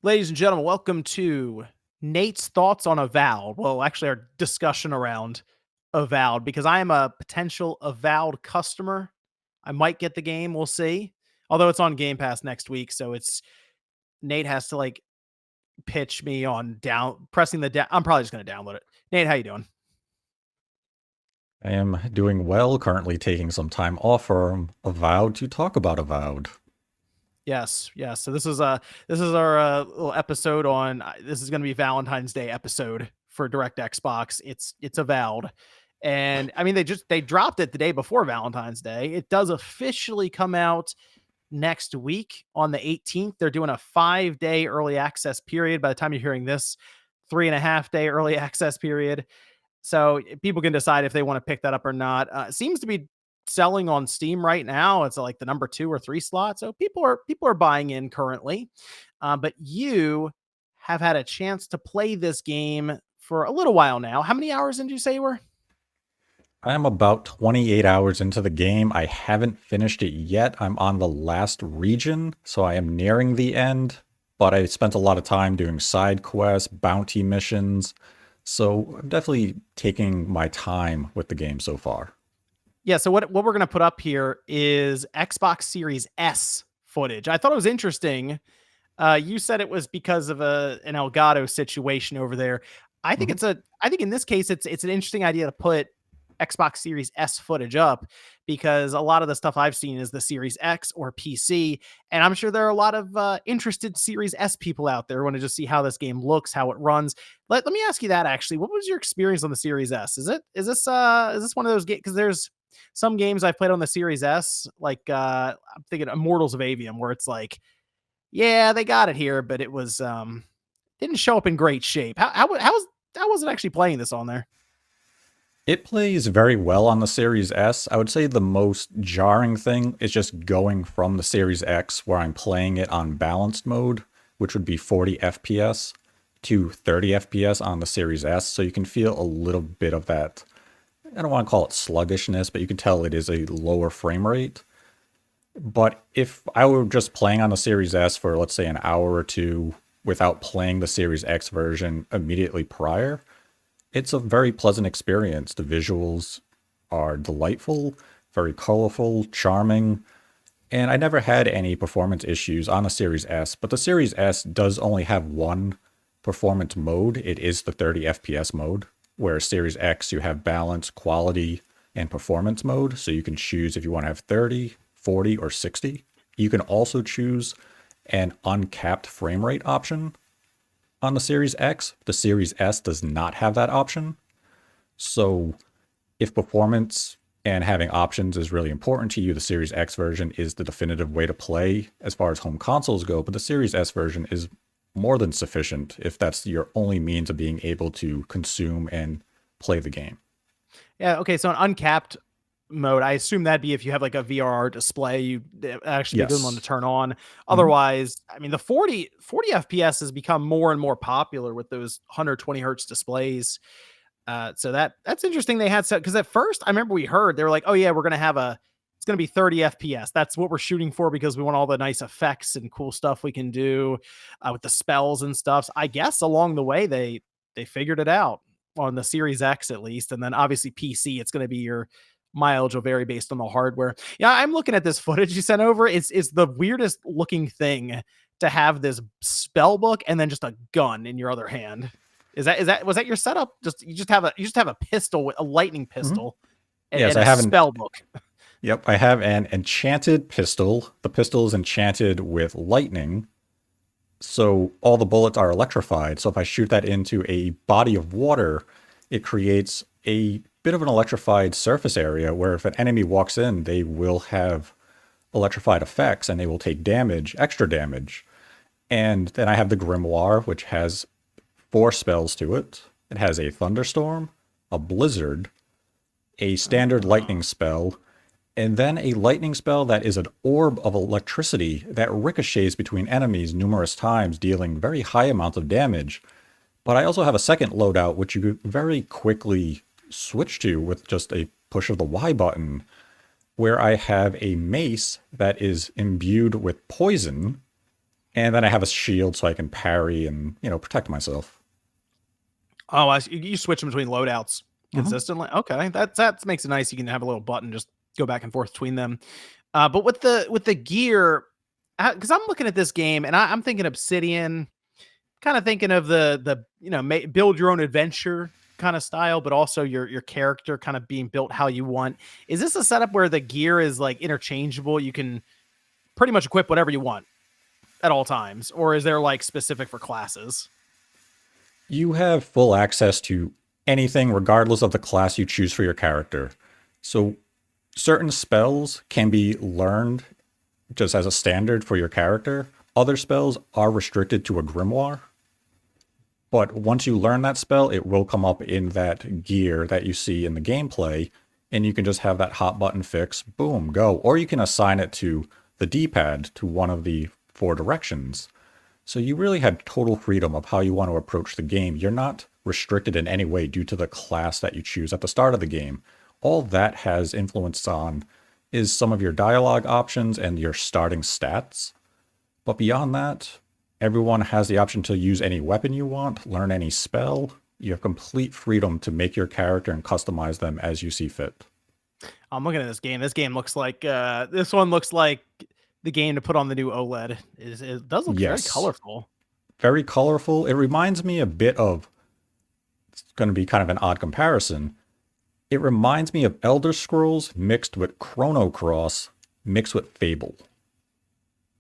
Ladies and gentlemen, welcome to Nate's thoughts on Avowed. Well, actually, our discussion around Avowed, because I am a potential Avowed customer. I might get the game, we'll see. Although it's on Game Pass next week, so it's Nate has to like pitch me on down pressing the down. I'm probably just gonna download it. Nate, how you doing? I am doing well, currently taking some time off from Avowed to talk about Avowed. Yes, yes. So this is our little episode on. This is going to be Valentine's Day episode for DirectXbox. It's Avowed, and I mean they dropped it the day before Valentine's Day. It does officially come out next week on the 18th. They're doing a 5-day early access period. By the time you're hearing this, 3.5-day early access period. So people can decide if they want to pick that up or not. It seems to be selling on Steam right now. It's like the number 2 or 3 slot. So people are buying in currently. But you have had a chance to play this game for a little while now. How many hours did you say you were? I am about 28 hours into the game. I haven't finished it yet. I'm on the last region, so I am nearing the end. But I spent a lot of time doing side quests, bounty missions. So I'm definitely taking my time with the game so far. Yeah. So what we're gonna put up here is Xbox Series S footage. I thought it was interesting. You said it was because of an Elgato situation over there. Mhm. I think in this case it's an interesting idea to put Xbox Series S footage up because a lot of the stuff I've seen is the Series X or PC, and I'm sure there are a lot of interested Series S people out there who want to just see how this game looks, how it runs. Let me ask you that actually. What was your experience on the Series S? Is this one of those games? Because there's some games I've played on the Series S, like I'm thinking Immortals of Avium, where it's like, yeah, they got it here, but it was didn't show up in great shape. How was it actually playing this on there? It plays very well on the Series S. I would say the most jarring thing is just going from the Series X, where I'm playing it on balanced mode, which would be 40 FPS, to 30 FPS on the Series S. So you can feel a little bit of that. I don't want to call it sluggishness, but you can tell it is a lower frame rate. But if I were just playing on the Series S for, let's say, an hour or two without playing the Series X version immediately prior, it's a very pleasant experience. The visuals are delightful, very colorful, charming, and I never had any performance issues on the Series S, but the Series S does only have one performance mode. It is the 30 FPS mode, where Series X you have balance, quality, and performance mode, so you can choose if you want to have 30, 40, or 60. You can also choose an uncapped frame rate option on the Series X. The Series S does not have that option. So if performance and having options is really important to you, the Series X version is the definitive way to play as far as home consoles go, but the Series S version is more than sufficient if that's your only means of being able to consume and play the game. Yeah, okay, so an uncapped mode, I assume that'd be if you have like a VRR display, you actually be a good one to Yes. turn on. Mhm. Otherwise, I mean, the 40 FPS has become more and more popular with those 120 hertz displays. So that's interesting. They had because at first I remember we heard they were like, oh yeah, we're gonna have a it's gonna be 30 FPS. That's what we're shooting for because we want all the nice effects and cool stuff we can do with the spells and stuff. So I guess along the way they figured it out on the Series X at least, and then obviously PC. It's gonna be your mileage will vary based on the hardware. Yeah, I'm looking at this footage you sent over. It's the weirdest looking thing to have this spell book and then just a gun in your other hand. Is that was that your setup? Just you just have a pistol with a lightning Mhm. pistol Yes, and I a haven't. spell book. Yep, I have an enchanted pistol. The pistol is enchanted with lightning, so all the bullets are electrified. So if I shoot that into a body of water, it creates a bit of an electrified surface area where if an enemy walks in, they will have electrified effects and they will take damage, extra damage. And then I have the grimoire, which has 4 spells to it. It has a thunderstorm, a blizzard, a standard lightning spell, and then a lightning spell that is an orb of electricity that ricochets between enemies numerous times, dealing very high amounts of damage. But I also have a second loadout, which you could very quickly switch to with just a push of the Y button, where I have a mace that is imbued with poison, And then I have a shield so I can parry and, protect myself. Oh, you switch between loadouts Hmm. consistently. Okay, that makes it nice. You can have a little button, just go back and forth between them. But with the gear, because I'm looking at this game and I'm thinking Obsidian, kind of thinking of the build your own adventure kind of style, but also your character kind of being built how you want. Is this a setup where the gear is like interchangeable? You can pretty much equip whatever you want at all times, or is there like specific for classes? You have full access to anything regardless of the class you choose for your character. So certain spells can be learned just as a standard for your character. Other spells are restricted to a grimoire. But once you learn that spell, it will come up in that gear that you see in the gameplay, and you can just have that hot button fix, boom, go. Or you can assign it to the D-pad to one of the 4 directions. So you really had total freedom of how you want to approach the game. You're not restricted in any way due to the class that you choose at the start of the game. All that has influence on is some of your dialogue options and your starting stats. But beyond that, everyone has the option to use any weapon you want, learn any spell. You have complete freedom to make your character and customize them as you see fit. I'm looking at this game. This game looks like this one looks like the game to put on the new OLED. It does look very Yes, colorful. very colorful. It reminds me a bit of, it's going to be kind of an odd comparison. It reminds me of Elder Scrolls mixed with Chrono Cross mixed with Fable.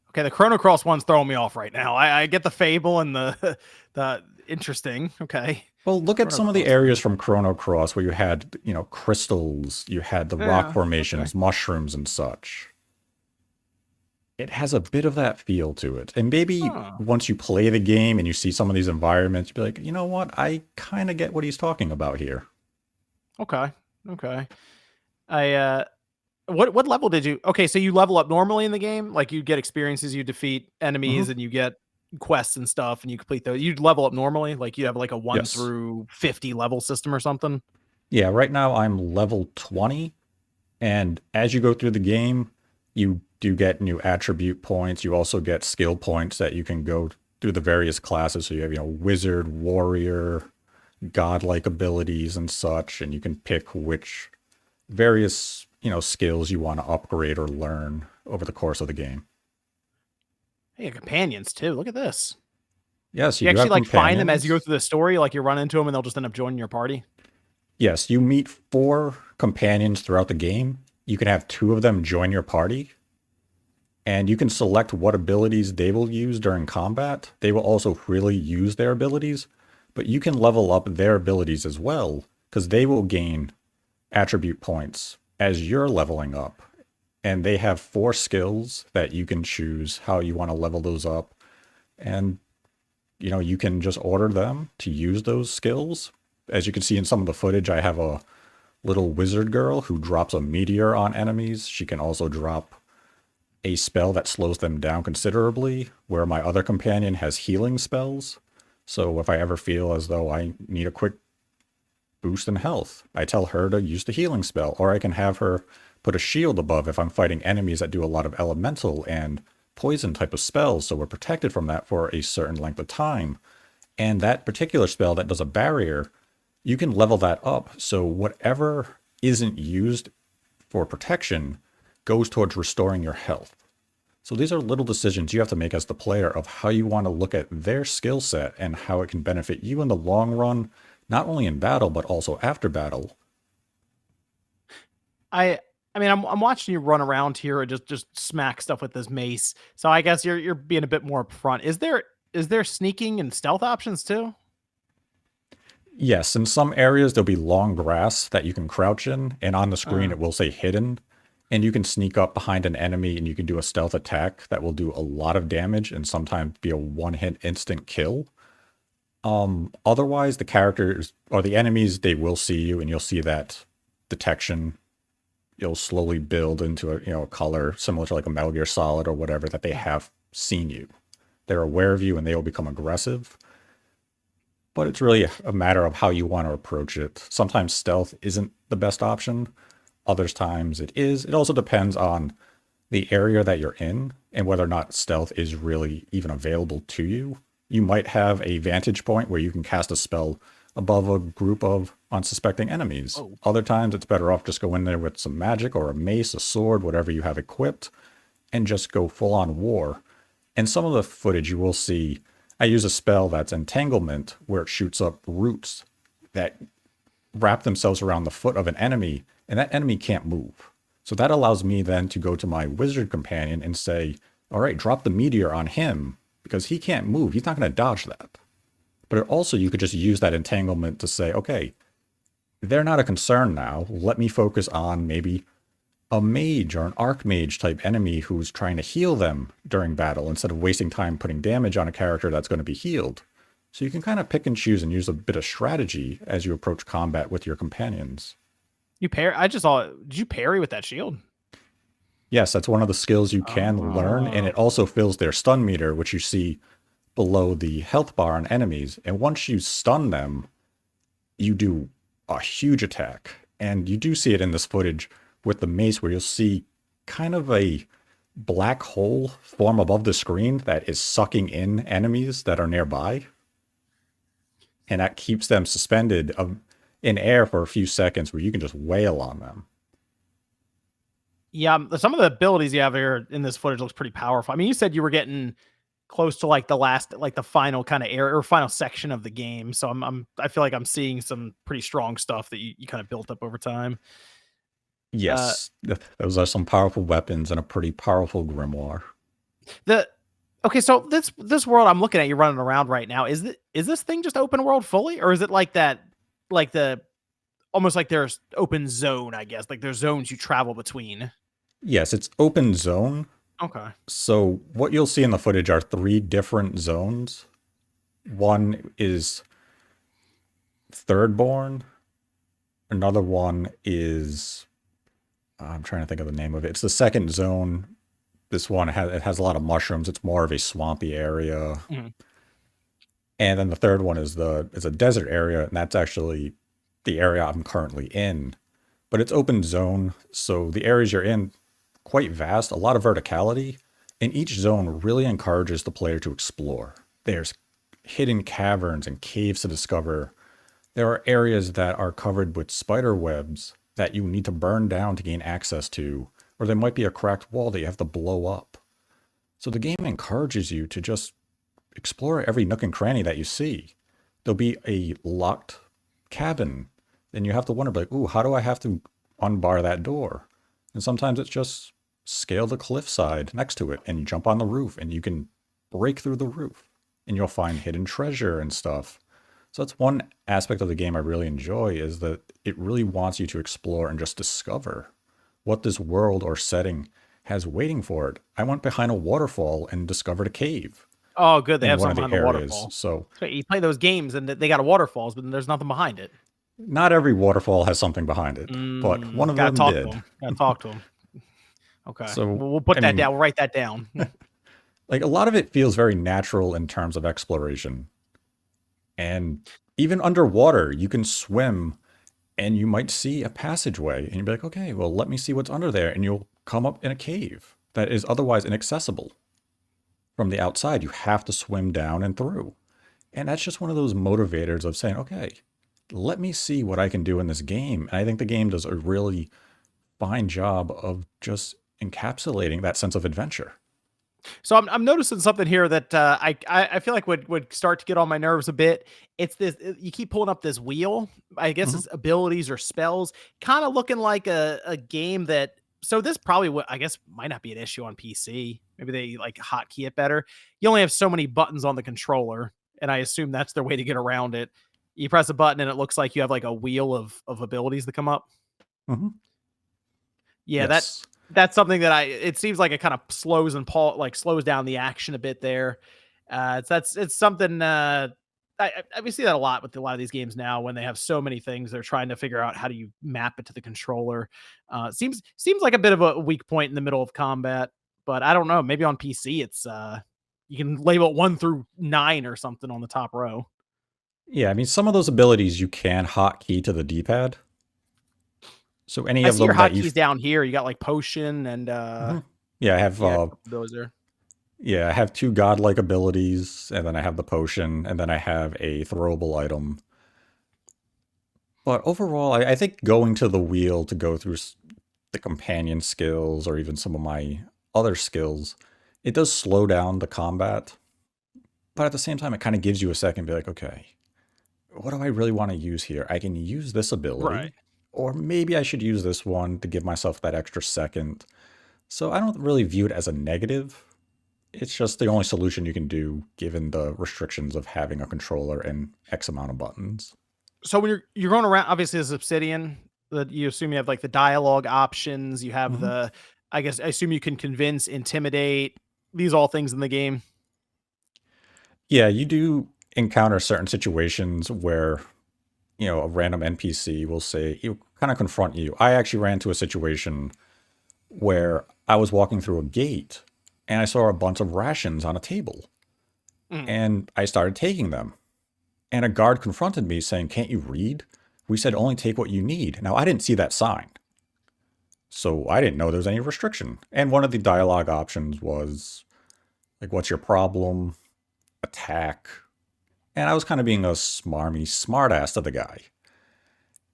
Okay, the Chrono Cross one's throwing me off right now. I get the Fable and the the interesting. Okay, Well, look at Chrono some of the Cross. areas from Chrono Cross where you had, crystals, you had the rock Yeah. Okay. formations, mushrooms, and such. It has a bit of that feel to it. And maybe Huh. once you play the game and you see some of these environments, you'll be like, you know what? I kind of get what he's talking about here. Okay. Okay. I what level did you? Okay, so you level up normally in the game, like you get experiences, you defeat enemies, Hmm. and you get quests and stuff, and you complete those. You level up normally, like you have like a 1 Yes. through 50 level system or something. Yeah, right now I'm level 20. And as you go through the game, you do get new attribute points. You also get skill points that you can go through the various classes. So you have, wizard, warrior, godlike abilities and such. And you can pick which various, skills you want to upgrade or learn over the course of the game. Hey, companions too. Look at this. Yes, you You do actually have like find them as you go companions. through the story, like you run into them and they'll just end up joining your party. Yes, you meet 4 companions throughout the game. You can have 2 of them join your party, and you can select what abilities they will use during combat. They will also freely use their abilities, but you can level up their abilities as well, because they will gain attribute points as you're leveling up. And they have 4 skills that you can choose how you want to level those up. And, you can just order them to use those skills. As you can see in some of the footage, I have a little wizard girl who drops a meteor on enemies. She can also drop a spell that slows them down considerably, where my other companion has healing spells. So if I ever feel as though I need a quick boost in health, I tell her to use the healing spell, or I can have her put a shield above if I'm fighting enemies that do a lot of elemental and poison type of spells, so we're protected from that for a certain length of time. And that particular spell that does a barrier, you can level that up, so whatever isn't used for protection goes towards restoring your health. So these are little decisions you have to make as the player of how you want to look at their skill set and how it can benefit you in the long run, not only in battle, but also after battle. I mean, I'm watching you run around here and just smack stuff with this mace. So I guess you're being a bit more upfront. Is there sneaking and stealth options too? Yes, in some areas there'll be long grass that you can crouch in, and on the screen Uh, it will say hidden. And you can sneak up behind an enemy and you can do a stealth attack that will do a lot of damage and sometimes be a one-hit instant kill. Otherwise the characters or the enemies, they will see you and you'll see that detection. You'll slowly build into a color similar to like a Metal Gear Solid or whatever, that they have seen you. They're aware of you and they will become aggressive. But it's really a matter of how you want to approach it. Sometimes stealth isn't the best option. Others times it is. It also depends on the area that you're in and whether or not stealth is really even available to you. You might have a vantage point where you can cast a spell above a group of unsuspecting enemies. Oh, Other times it's better off just go in there with some magic or a mace, a sword, whatever you have equipped, and just go full on war. In some of the footage you will see I use a spell that's entanglement where it shoots up roots that wrap themselves around the foot of an enemy, and that enemy can't move. So that allows me then to go to my wizard companion and say, all right, drop the meteor on him because he can't move. He's not going to dodge that. But also, you could just use that entanglement to say, okay, they're not a concern now. Let me focus on maybe a mage or an archmage type enemy who's trying to heal them during battle instead of wasting time putting damage on a character that's going to be healed. So you can kind of pick and choose and use a bit of strategy as you approach combat with your companions. you parry. I just saw. Did you parry with that shield? Yes, that's one of the skills you can learn, and Oh. it also fills their stun meter, which you see below the health bar on enemies. And once you stun them, you do a huge attack. And you do see it in this footage with the mace where you'll see kind of a black hole form above the screen that is sucking in enemies that are nearby. And that keeps them suspended in air for a few seconds where you can just wail on them. Yeah, some of the abilities you have here in this footage looks pretty powerful. I mean, you said you were getting close to like the last, like the final kind of area or final section of the game. So I feel like I'm seeing some pretty strong stuff that you kind of built up over time. Uh, Yes, those are some powerful weapons and a pretty powerful grimoire. the okay, so this world I'm looking at you running around right now is this thing just open world fully, or is it like that, like the almost like there's open zone? I guess like there's zones you travel between. Yes, it's open zone. Okay. So what you'll see in the footage are three different zones. One is Thirdborn. Another one is I'm trying to think of the name of it. It's the second zone. This one has a lot of mushrooms. It's more of a swampy area. Mhm. And then the third one is a desert area, and that's actually the area I'm currently in. But it's open zone, so the areas you're in quite vast, a lot of verticality, and each zone really encourages the player to explore. There's hidden caverns and caves to discover. There are areas that are covered with spider webs that you need to burn down to gain access to, or there might be a cracked wall that you have to blow up. So the game encourages you to just explore every nook and cranny that you see. There'll be a locked cabin, then you have to wonder, like, ooh, how do I have to unbar that door? And sometimes it's just scale the cliffside next to it and you jump on the roof and you can break through the roof and you'll find hidden treasure and stuff. So that's one aspect of the game I really enjoy is that it really wants you to explore and just discover what this world or setting has waiting for it. I went behind a waterfall and discovered a cave Oh, good. They in have one of something the behind the areas. waterfall. So So you play those games and they got a waterfalls, but there's nothing behind it. not every waterfall has something behind it, but one of Gotta them talk to did. them. Gotta talk to them. Okay. So, We'll put I that mean, down. We'll write that down. like a lot of it feels very natural in terms of exploration. And even underwater, you can swim and you might see a passageway and you'll be like, okay, well, let me see what's under there. And you'll come up in a cave that is otherwise inaccessible from the outside. You have to swim down and through. And that's just one of those motivators of saying, okay, let me see what I can do in this game. And I think the game does a really fine job of just encapsulating that sense of adventure. So I'm noticing something here that I feel like would start to get on my nerves a bit. It's this you keep pulling up this wheel. I guess Mhm. it's abilities or spells, kind of looking like a game that. So this probably I guess might not be an issue on PC. Maybe they like hotkey it better. You only have so many buttons on the controller, and I assume that's their way to get around it. You press a button and it looks like you have like a wheel of abilities that come up. Mhm. Yeah, Yes. that's something that it seems like it kind of slows and like slows down the action a bit there. It's something we see that a lot with a lot of these games now when they have so many things they're trying to figure out how do you map it to the controller. Seems like a bit of a weak point in the middle of combat, but I don't know. Maybe on PC it's you can label it 1 through 9 or something on the top row. Yeah, I mean, some of those abilities you can hotkey to the D-pad. So any I of see your them that you hotkeys down here. You got like potion and Mhm. Yeah, I have Yeah, a couple of those there. yeah, I have two godlike abilities, and then I have the potion, and then I have a throwable item. But overall, I think going to the wheel to go through the companion skills or even some of my other skills, it does slow down the combat. But at the same time, it kind of gives you a second to be like, okay, what do I really want to use here? I can use this Right. ability, or maybe I should use this one to give myself that extra second. So I don't really view it as a negative. It's just the only solution you can do given the restrictions of having a controller and X amount of buttons. So when you're going around, obviously as Obsidian, that you assume you have like the dialogue options. You have Mhm. the, I guess I assume you can convince, intimidate. These all things in the game. Yeah, you do encounter certain situations where, a random NPC will say, you kind of confront you. I actually ran into a situation where I was walking through a gate and I saw a bunch of rations on a table Mm. and I started taking them. And a guard confronted me saying, "Can't you read? We said only take what you need." Now, I didn't see that sign. So I didn't know there was any restriction. And one of the dialogue options was like, "What's your problem?" Attack. And I was kind of being a smarmy smartass to the guy.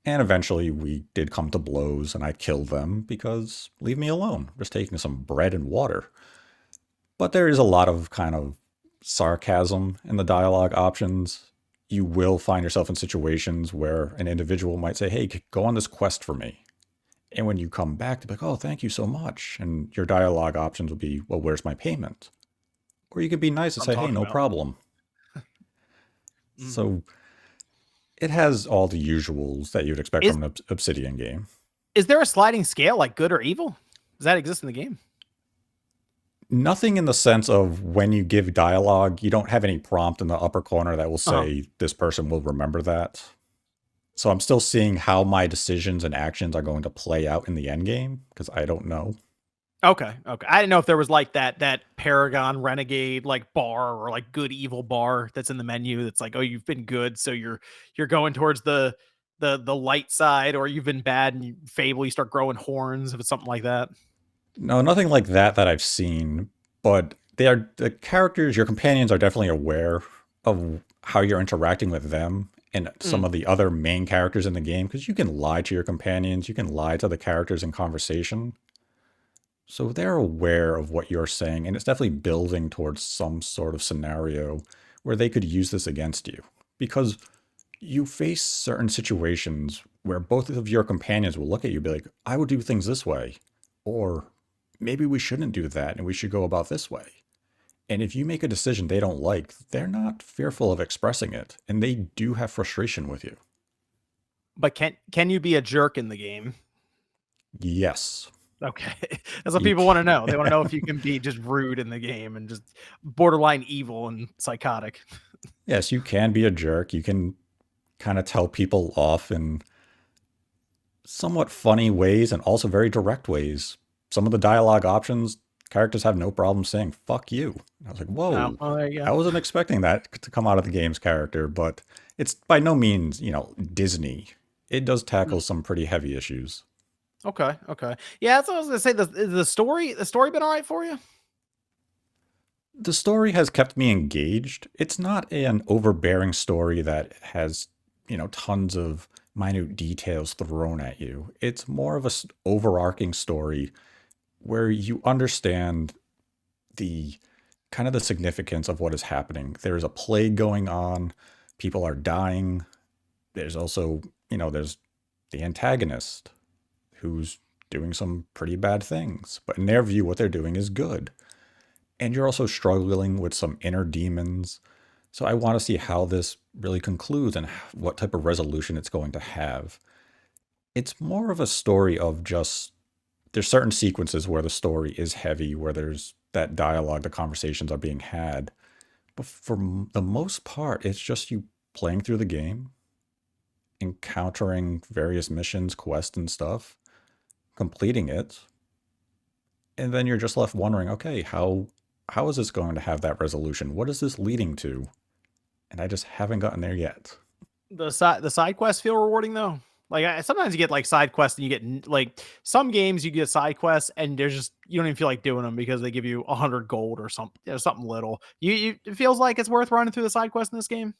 And eventually we did come to blows and I killed them because leave me alone. I'm just taking some bread and water. But there is a lot of kind of sarcasm in the dialogue options. You will find yourself in situations where an individual might say, "Hey, go on this quest for me." And when you come back, to be like, "Oh, thank you so much." And your dialogue options will be, "Well, where's my payment?" Or you could be nice and I'm say, "Hey, talking no about. problem." Mm. So it has all the usuals that you'd expect Is from an Obsidian game. is there a sliding scale like good or evil? Does that exist in the game? Nothing in the sense of when you give dialogue, you don't have any prompt in the upper corner that will Uh-huh. say, "This person will remember that." So I'm still seeing how my decisions and actions are going to play out in the end game because I don't know. Okay, okay. I didn't know if there was like that Paragon Renegade like bar or like good evil bar that's in the menu that's like, oh, you've been good, so you're going towards the light side, or you've been bad and you Fable, you start growing horns, if it's something like that. No, nothing like that I've seen, but they are the characters, your companions are definitely aware of how you're interacting with them and some Mm. of the other main characters in the game because you can lie to your companions, you can lie to the characters in conversation. So they're aware of what you're saying, and it's definitely building towards some sort of scenario where they could use this against you. Because you face certain situations where both of your companions will look at you and be like, "I would do things this way." Or maybe we shouldn't do that and we should go about this way. And if you make a decision they don't like, they're not fearful of expressing it. And they do have frustration with you. But can you be a jerk in the game? Yes. Okay. That's what You people want to can. know. They want to know if you can be just rude in the game and just borderline evil and psychotic. Yes, you can be a jerk. You can kind of tell people off in somewhat funny ways and also very direct ways. Some of the dialogue options, characters have no problem saying "fuck you." I was like, Oh, "Whoa, well, there you I go. wasn't expecting that to come out of the game's character." But it's by no means, Disney. It does tackle some pretty heavy issues. Okay, okay. Yeah, that's what I was gonna say. The story been all right for you? The story has kept me engaged. It's not an overbearing story that has, tons of minute details thrown at you. It's more of a overarching story where you understand the kind of the significance of what is happening. There's a plague going on, people are dying. There's also, there's the antagonist who's doing some pretty bad things, but in their view, what they're doing is good. And you're also struggling with some inner demons. So I want to see how this really concludes and what type of resolution it's going to have. It's more of a story of just there's certain sequences where the story is heavy, where there's that dialogue, the conversations are being had. But for the most part, it's just you playing through the game, encountering various missions, quests, and stuff, completing it, and then you're just left wondering, okay, how is this going to have that resolution? What is this leading to? And I just haven't gotten there yet. The side quests feel rewarding though. Like sometimes you get like side quests and you get like some games you get side quests and there's just you don't even feel like doing them because they give you 100 gold or something, something little. You it feels like it's worth running through the side quest in this game.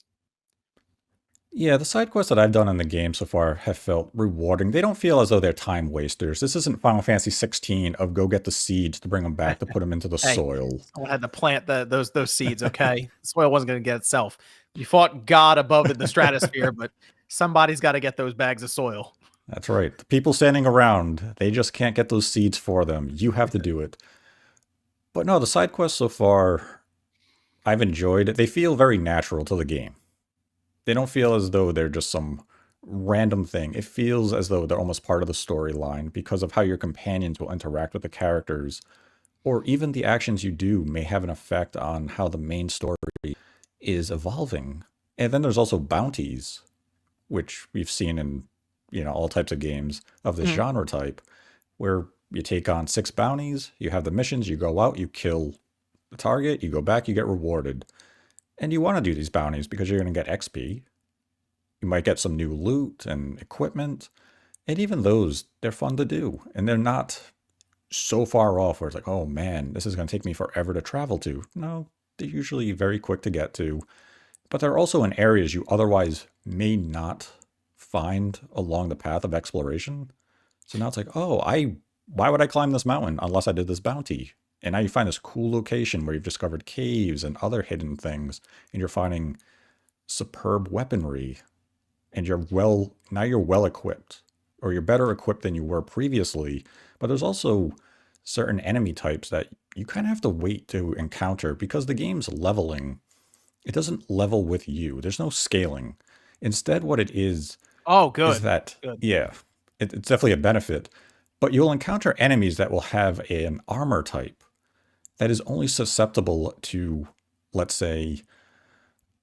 Yeah, the side quests that I've done in the game so far have felt rewarding. They don't feel as though they're time wasters. This isn't Final Fantasy 16 of go get the seeds to bring them back to put them into the Hey, soil. someone had to plant those seeds. Okay, the soil wasn't going to get itself. You fought God above in the stratosphere, but somebody's got to get those bags of soil. That's right. The people standing around, they just can't get those seeds for them. You have to do it. But no, the side quests so far, I've enjoyed it. They feel very natural to the game. They don't feel as though they're just some random thing. It feels as though they're almost part of the storyline because of how your companions will interact with the characters, or even the actions you do may have an effect on how the main story is evolving. And then there's also bounties, which we've seen in, all types of games of this Mhm. genre type, where you take on 6 bounties, you have the missions, you go out, you kill the target, you go back, you get rewarded. And you want to do these bounties because you're going to get XP. You might get some new loot and equipment. And even those, they're fun to do. And they're not so far off where it's like, oh man, this is going to take me forever to travel to. No, they're usually very quick to get to. But they're also in areas you otherwise may not find along the path of exploration. So now it's like, oh, why would I climb this mountain unless I did this bounty? And now you find this cool location where you've discovered caves and other hidden things, and you're finding superb weaponry, and now you're well equipped, or you're better equipped than you were previously. But there's also certain enemy types that you kind of have to wait to encounter because the game's leveling. It doesn't level with you. There's no scaling. Instead, what it Oh, is good, that, good. yeah, it's definitely a benefit. But you'll encounter enemies that will have an armor type that is only susceptible to, let's say,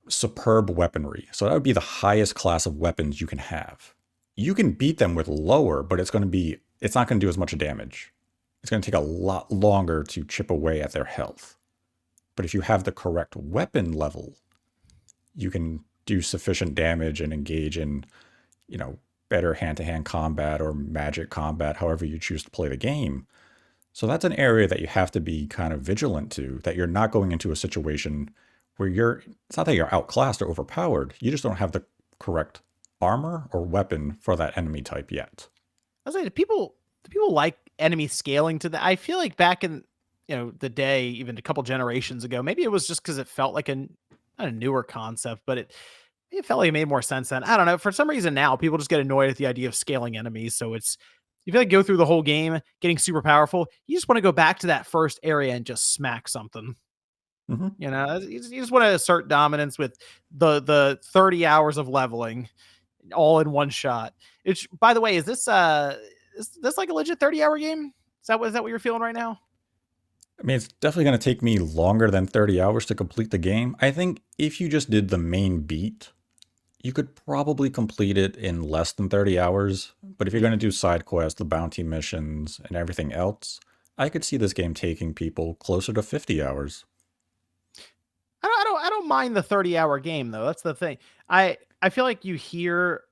superb weaponry. So that would be the highest class of weapons you can have. You can beat them with lower, but it's not going to do as much damage. It's going to take a lot longer to chip away at their health. But if you have the correct weapon level, you can do sufficient damage and engage in, better hand-to-hand combat or magic combat, however you choose to play the game. So that's an area that you have to be kind of vigilant to, that you're not going into a situation where it's not that you're outclassed or overpowered, you just don't have the correct armor or weapon for that enemy type yet. I was like, do people like enemy scaling to the? I feel like back in the day, even a couple generations ago, maybe it was just because it felt like not a newer concept, but it felt like it made more sense then. I don't know. For some reason now, people just get annoyed at the idea of scaling enemies. So you feel like go through the whole game getting super powerful. You just want to go back to that first area and just smack something. Hmm. You just want to assert dominance with the 30 hours of leveling all in one shot. It's by the way, is this like a legit 30-hour game? Is that what you're feeling right now? I mean, it's definitely going to take me longer than 30 hours to complete the game. I think if you just did the main beat, you could probably complete it in less than 30 hours. But if you're going to do side quests, the bounty missions, and everything else, I could see this game taking people closer to 50 hours. I don't mind the 30-hour game though. That's the thing. I feel like you hear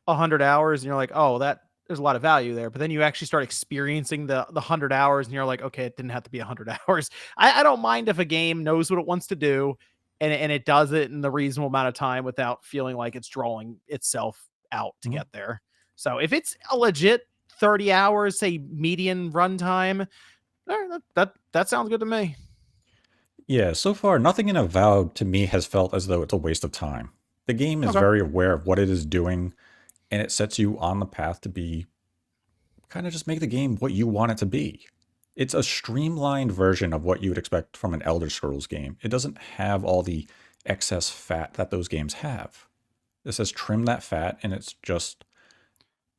100 hours and you're like, "Oh, that there's a lot of value there." But then you actually start experiencing the 100 hours and you're like, "Okay, it didn't have to be 100 hours." I don't mind if a game knows what it wants to do and it does it in the reasonable amount of time without feeling like it's drawing itself out to Mhm. get there. So if it's a legit 30 hours, say median runtime, that sounds good to me. Yeah, so far, nothing in Avowed to me has felt as though it's a waste of time. The game is Okay. very aware of what it is doing, and it sets you on the path to be kind of just make the game what you want it to be. It's a streamlined version of what you would expect from an Elder Scrolls game. It doesn't have all the excess fat that those games have. This has trimmed that fat, and it's just,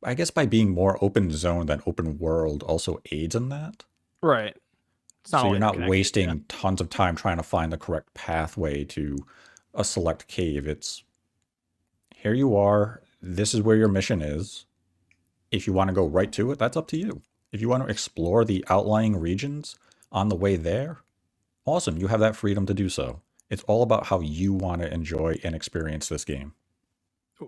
I guess, by being more open zone than open world also aids in that. Right. It's not So all you're not interconnected. Yeah. wasting tons of time trying to find the correct pathway to a select cave. It's here you are. This is where your mission is. If you want to go right to it, that's up to you. If you want to explore the outlying regions on the way there, awesome. You have that freedom to do so. It's all about how you want to enjoy and experience this game.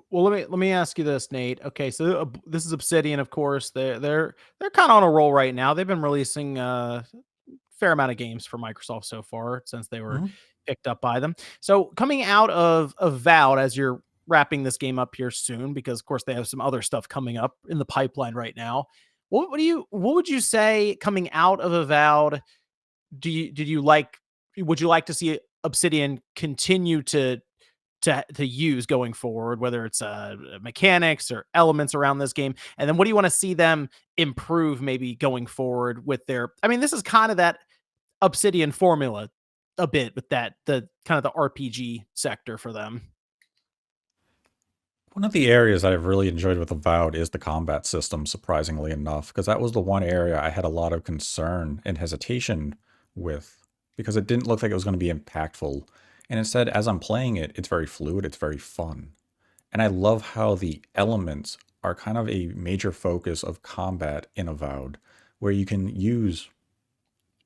Well, let me ask you this, Nate. Okay, so this is Obsidian, of course. They're kind of on a roll right now. They've been releasing fair amount of games for Microsoft so far since they were Mhm. picked up by them. So coming out of Avowed, as you're wrapping this game up here soon, because of course they have some other stuff coming up in the pipeline right now. What would you say coming out of Avowed? Did you like? Would you like to see Obsidian continue to use going forward, whether it's mechanics or elements around this game? And then what do you want to see them improve maybe going forward with their? I mean, this is kind of that Obsidian formula a bit with that the kind of the RPG sector for them. One of the areas I've really enjoyed with Avowed is the combat system, surprisingly enough, because that was the one area I had a lot of concern and hesitation with, because it didn't look like it was going to be impactful. And instead, as I'm playing it, it's very fluid, it's very fun. And I love how the elements are kind of a major focus of combat in Avowed, where you can use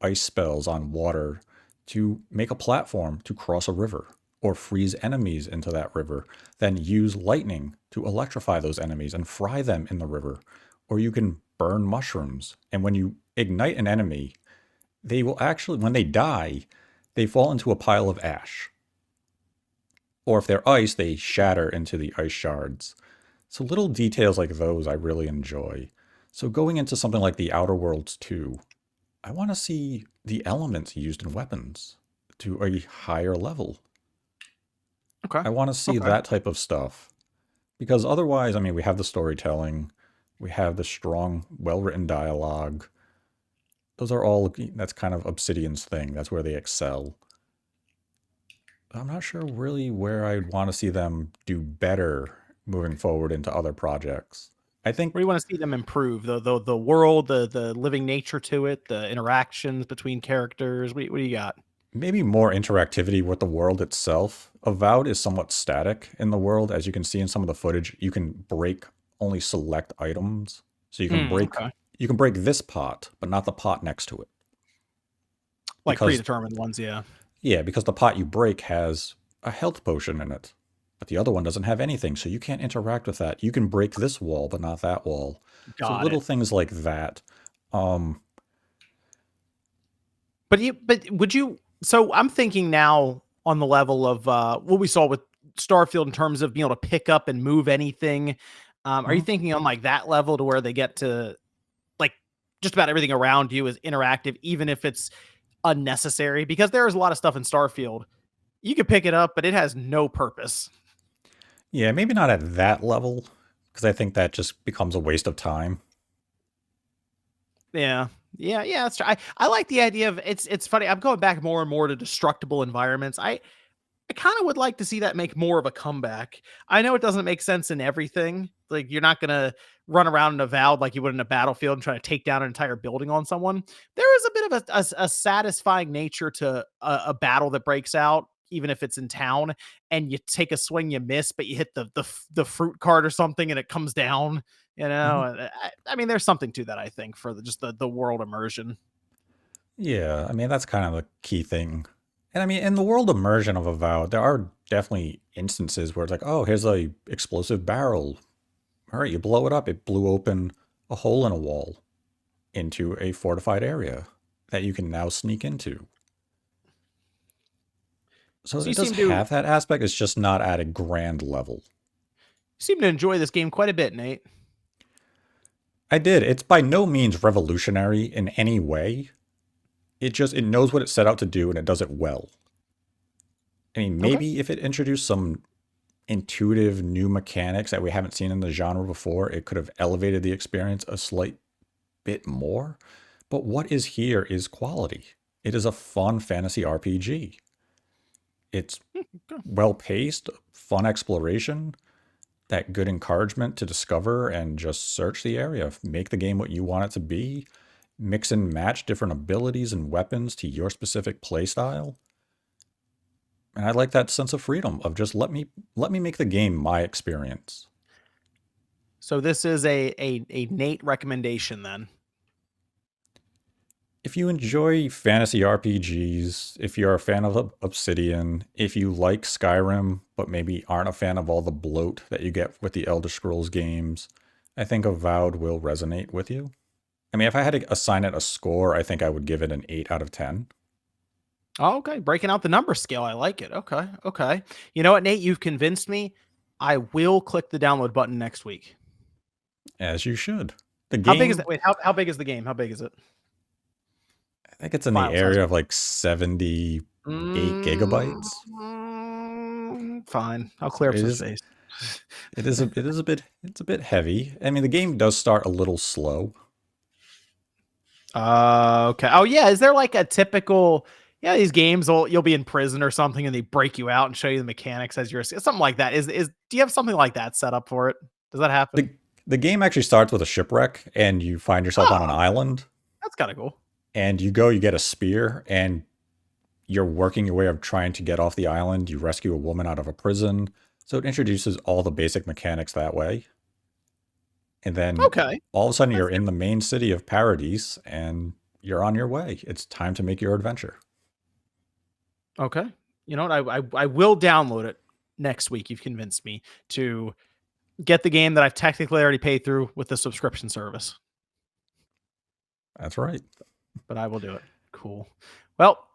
ice spells on water to make a platform to cross a river or freeze enemies into that river, then use lightning to electrify those enemies and fry them in the river. Or you can burn mushrooms. And when you ignite an enemy, they will actually, when they die, they fall into a pile of ash. Or if they're ice, they shatter into the ice shards. So little details like those I really enjoy. So going into something like the Outer Worlds 2, I want to see the elements used in weapons to a higher level. Okay. I want to see Okay. that type of stuff. Because otherwise, I mean, we have the storytelling, we have the strong, well written dialogue. Those are all, that's kind of Obsidian's thing. That's where they excel. I'm not sure really where I'd want to see them do better moving forward into other projects. I Where do think you want to see them improve? The world, the living nature to it, the interactions between characters. What do you got? maybe more interactivity with the world itself. Avowed is somewhat static in the world. As you can see in some of the footage, you can break only select items. So Okay. you can break this pot, but not the pot next to it. Like Because predetermined ones, yeah. yeah, because the pot you break has a health potion in it. But the other one doesn't have anything, so you can't interact with that. You can break this wall, but not that wall. So Got little it. things like that. Um, But would you so I'm thinking now on the level of what we saw with Starfield in terms of being able to pick up and move anything. Are you mhm. thinking on like that level to where they get to like just about everything around you is interactive, even if it's unnecessary? Because there is a lot of stuff in Starfield. You could pick it up, but it has no purpose. Yeah, maybe not at that level, because I think that just becomes a waste of time. Yeah. Yeah, that's true. I like the idea of it's funny. I'm going back more and more to destructible environments. I kind of would like to see that make more of a comeback. I know it doesn't make sense in everything. Like you're not gonna run around in Avowed like you would in a battlefield and try to take down an entire building on someone. There is a bit of a satisfying nature to a battle that breaks out, even if it's in town, and you take a swing, you miss, but you hit the fruit cart or something, and it comes down. You know, Mhm. I mean, there's something to that. I think for just the world immersion. Yeah, I mean, that's kind of the key thing. And I mean, in the world immersion of Avowed, there are definitely instances where it's like, oh, here's a explosive barrel. All right, you blow it up. It blew open a hole in a wall into a fortified area that you can now sneak into. So So it does have that aspect. It's just not at a grand level. you seem to enjoy this game quite a bit, Nate. I did. It's by no means revolutionary in any way. It knows what it set out to do and it does it well. I mean, Okay. maybe if it introduced some intuitive new mechanics that we haven't seen in the genre before, it could have elevated the experience a slight bit more. But what is here is quality. It is a fun fantasy RPG. It's Good. well paced, fun exploration, that good encouragement to discover and just search the area, make the game what you want it to be, mix and match different abilities and weapons to your specific playstyle. And I like that sense of freedom of just let me make the game my experience. So this is a Nate recommendation then. If you enjoy fantasy RPGs, if you're a fan of Obsidian, if you like Skyrim, but maybe aren't a fan of all the bloat that you get with the Elder Scrolls games, I think Avowed will resonate with you. I mean, if I had to assign it a score, I think I would give it an 8 out of 10. Oh, okay, breaking out the number scale. I like it. Okay, okay. You know what, Nate? You've convinced me. I will click the download button next week. As you should. The How big is game, that? Wait, how big is the game? How big is it? I think it's in the File size. area of like 78 gigabytes. Fine. I'll So clear up some space. it's a bit heavy. I mean, the game does start a little slow. Okay. Oh yeah. Is there like a typical? Yeah, these games you'll be in prison or something, and they break you out and show you the mechanics as you're something like that. Is do you have something like that set up for it? Does that happen? The game actually starts with a shipwreck, and you find yourself on an Oh, island, that's kind of cool. and you get a spear, and you're working your way of trying to get off the island. You rescue a woman out of a prison. So it introduces all the basic mechanics that way. And then Okay. all of a sudden That's you're in the main city of Paradise and you're on your way. It's time to make your adventure. okay. You know what? I will download it next week. You've convinced me to get the game that I've technically already paid through with the subscription service. That's right. But I will do it. Cool. Well,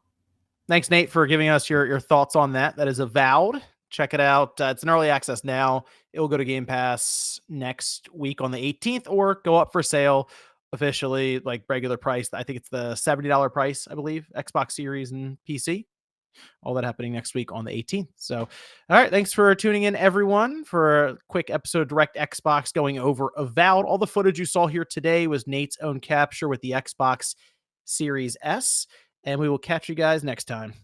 thanks, Nate, for giving us your thoughts on that. That is Avowed. Check it out. It's in early access now. It will go to Game Pass next week on the 18th or go up for sale officially, like regular price. I think it's the $70 price, I believe, Xbox Series and PC. All that happening next week on the 18th. So, all right. Thanks for tuning in, everyone, for a quick episode of Direct Xbox going over Avowed. All the footage you saw here today was Nate's own capture with the Xbox Series S. And we will catch you guys next time.